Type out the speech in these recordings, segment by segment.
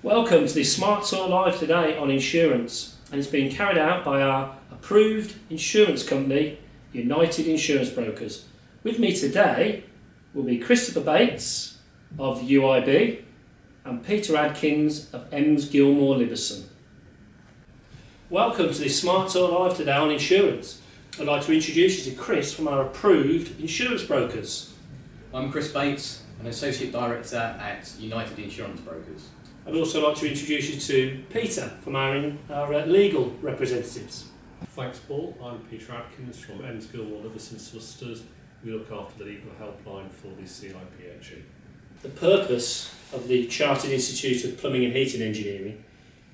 Welcome to this Smarttalk Live today on insurance, and it's being carried out by our approved insurance company, United Insurance Brokers. With me today will be Christopher Bates of UIBL and Peter Adkins of Ems Gilmore Liverson. Welcome to this Smarttalk Live today on insurance. I'd like to introduce you to Chris from our approved insurance brokers. I'm Chris Bates, an Associate Director at United Insurance Brokers. I'd also like to introduce you to Peter from our legal representatives. Thanks, Paul. I'm Peter Adkins from Ems Gilmore Liverson Solicitors. We look after the legal helpline for the CIPHE. The purpose of the Chartered Institute of Plumbing and Heating Engineering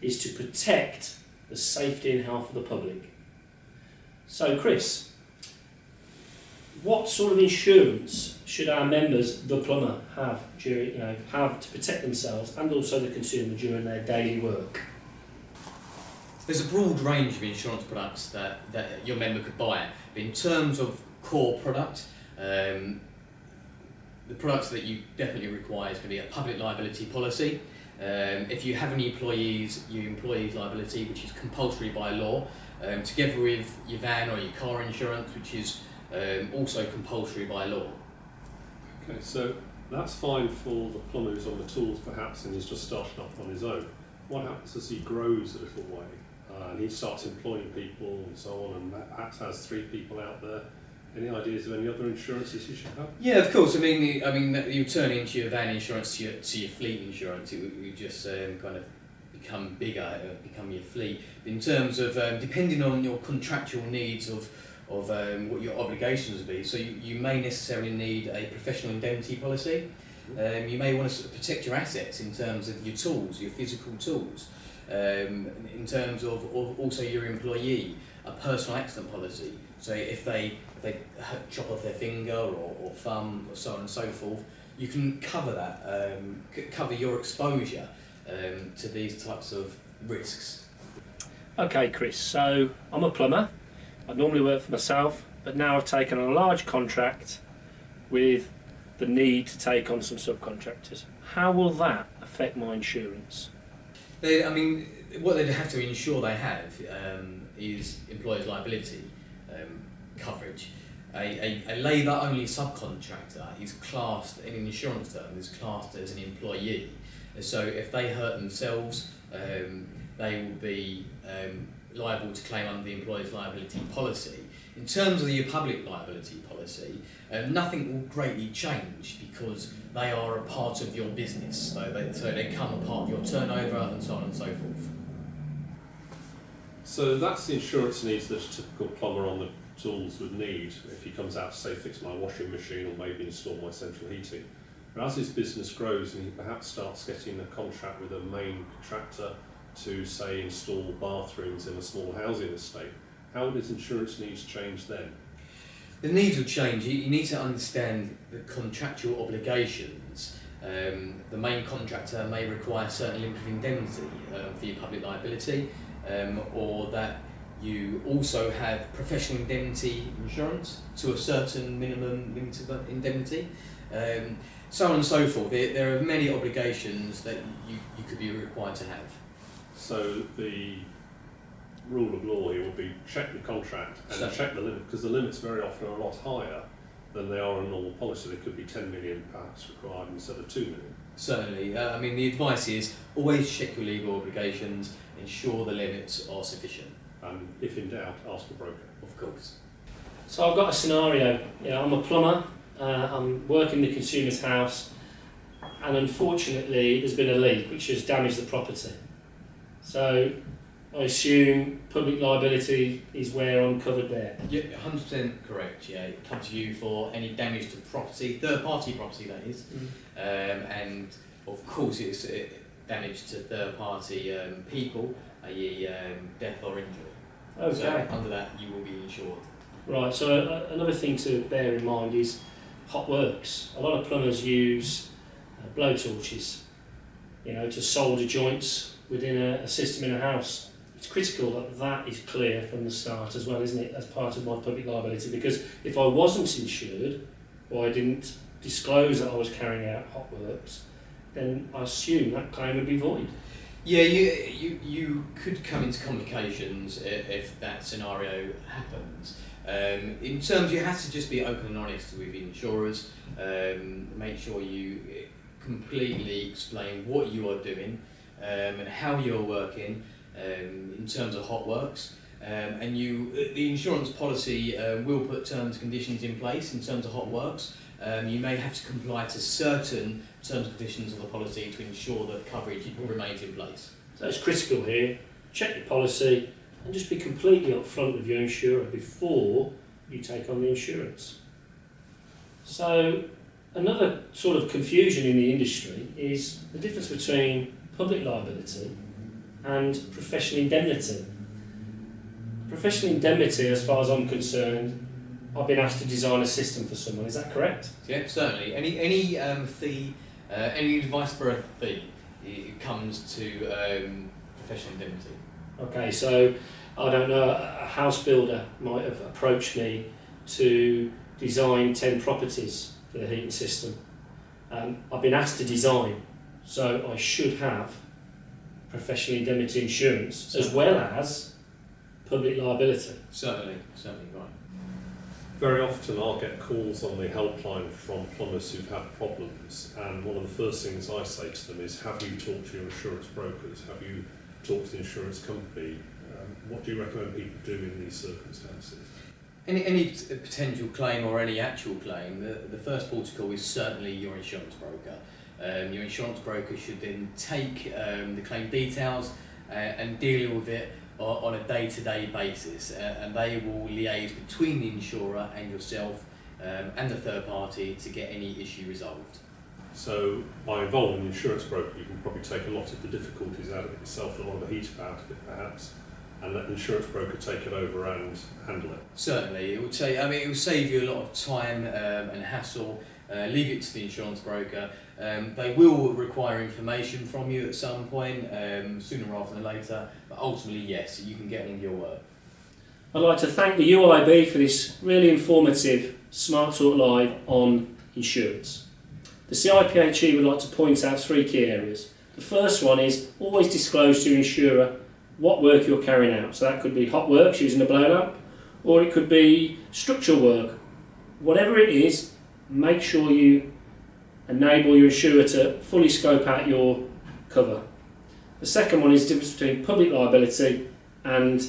is to protect the safety and health of the public. So, Chris, what sort of insurance should our members, the plumber, have to protect themselves and also the consumer during their daily work? There's a broad range of insurance products that your member could buy. In terms of core product, the products that you definitely require is going to be a public liability policy. If you have any employees, your employee's liability, which is compulsory by law, together with your van or your car insurance, which is also compulsory by law. Okay, so that's fine for the plumber who's on the tools perhaps and he's just starting up on his own. What happens as he grows a little way and he starts employing people and so on, and perhaps has 3 people out there? Any ideas of any other insurances you should have? Yeah, of course. I mean, you turn into your van insurance to your fleet insurance. It would just kind of become bigger, become your fleet. In terms of depending on your contractual needs of what your obligations will be, so you may necessarily need a professional indemnity policy. You may want to protect your assets in terms of your tools, your physical tools. In terms of also your employee, a personal accident policy. So if they chop off their finger or thumb or so on and so forth, you can cover that, cover your exposure to these types of risks. Okay, Chris, so I'm a plumber. I normally work for myself, but now I've taken on a large contract with the need to take on some subcontractors. How will that affect my insurance? What they'd have to ensure they have is employer's liability coverage. A labour-only subcontractor is classed, in an insurance term, is classed as an employee. So if they hurt themselves, they will be liable to claim under the employer's liability policy. In terms of your public liability policy, nothing will greatly change because they are a part of your business. So they come a part of your turnover and so on and so forth. So that's the insurance needs that a typical plumber on the tools would need if he comes out to say fix my washing machine or maybe install my central heating. But as his business grows and he perhaps starts getting a contract with a main contractor to say install bathrooms in a small housing estate, how would his insurance needs change then? The needs will change. You need to understand the contractual obligations. The main contractor may require a certain limit of indemnity for your public liability, or that you also have professional indemnity insurance to a certain minimum limit of indemnity, so on and so forth. There are many obligations that you could be required to have. So the rule of law here would be check the contract and check the limit, because the limits very often are a lot higher than they are on a normal policy. They could be 10 million perhaps required instead of 2 million. Certainly. The advice is always check your legal obligations, ensure the limits are sufficient. And if in doubt, ask a broker. Of course. So I've got a scenario. I'm a plumber. I'm working the consumer's house, and unfortunately there's been a leak which has damaged the property. So I assume public liability is where I'm covered there. Yeah, 100% correct. Yeah, it covers you for any damage to property, third-party property that is, and of course it's damage to third-party people, i.e. death or injury. Okay. So under that you will be insured. Right. So another thing to bear in mind is hot works. A lot of plumbers use blow torches, to solder joints within a system in a house. It's critical that that is clear from the start as well, isn't it, as part of my public liability, because if I wasn't insured or I didn't disclose that I was carrying out hot works, then I assume that claim would be void. Yeah, you could come into complications if that scenario happens. In terms, you have to just be open and honest with insurers. Make sure you completely explain what you are doing and how you're working in terms of hot works. And the insurance policy will put terms and conditions in place in terms of hot works. You may have to comply to certain terms and conditions of the policy to ensure that coverage remains in place. So it's critical here, check your policy and just be completely upfront with your insurer before you take on the insurance. So another sort of confusion in the industry is the difference between public liability and professional indemnity. Professional indemnity, as far as I'm concerned, I've been asked to design a system for someone, is that correct? Yeah, certainly. Any fee, any advice for a fee, it comes to professional indemnity. Okay, so I don't know, a house builder might have approached me to design 10 properties for the heating system. I've been asked to design, so I should have professional indemnity insurance as well as public liability. Certainly, right. Very often I'll get calls on the helpline from plumbers who've had problems, and one of the first things I say to them is, have you talked to your insurance brokers? Have you talked to the insurance company? What do you recommend people do in these circumstances? Any potential claim or any actual claim, the first port of call is certainly your insurance broker. Your insurance broker should then take the claim details and deal with it on a day-to-day basis, and they will liaise between the insurer and yourself and the third party to get any issue resolved. So by involving an insurance broker, you can probably take a lot of the difficulties out of it yourself, a lot of the heat out of it perhaps, and let the insurance broker take it over and handle it. Certainly, it will save you a lot of time and hassle. Leave it to the insurance broker. They will require information from you at some point, sooner rather than later, but ultimately, yes, you can get on with your work. I'd like to thank the UIB for this really informative Smart Talk Live on insurance. The CIPHE would like to point out 3 key areas. The first one is always disclose to your insurer what work you're carrying out. So that could be hot works using a blow lamp, or it could be structural work. Whatever it is, make sure you enable your insurer to fully scope out your cover. The second one is the difference between public liability and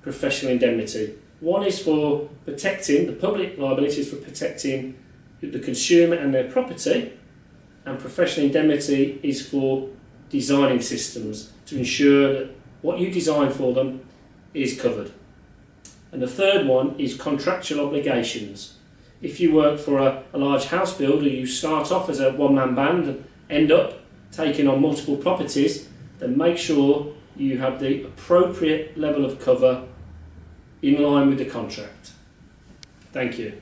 professional indemnity. One is for protecting, the public liability is for protecting the consumer and their property, and professional indemnity is for designing systems to ensure that what you design for them is covered. And the third one is contractual obligations. If you work for a large house builder, you start off as a one-man band and end up taking on multiple properties, then make sure you have the appropriate level of cover in line with the contract. Thank you.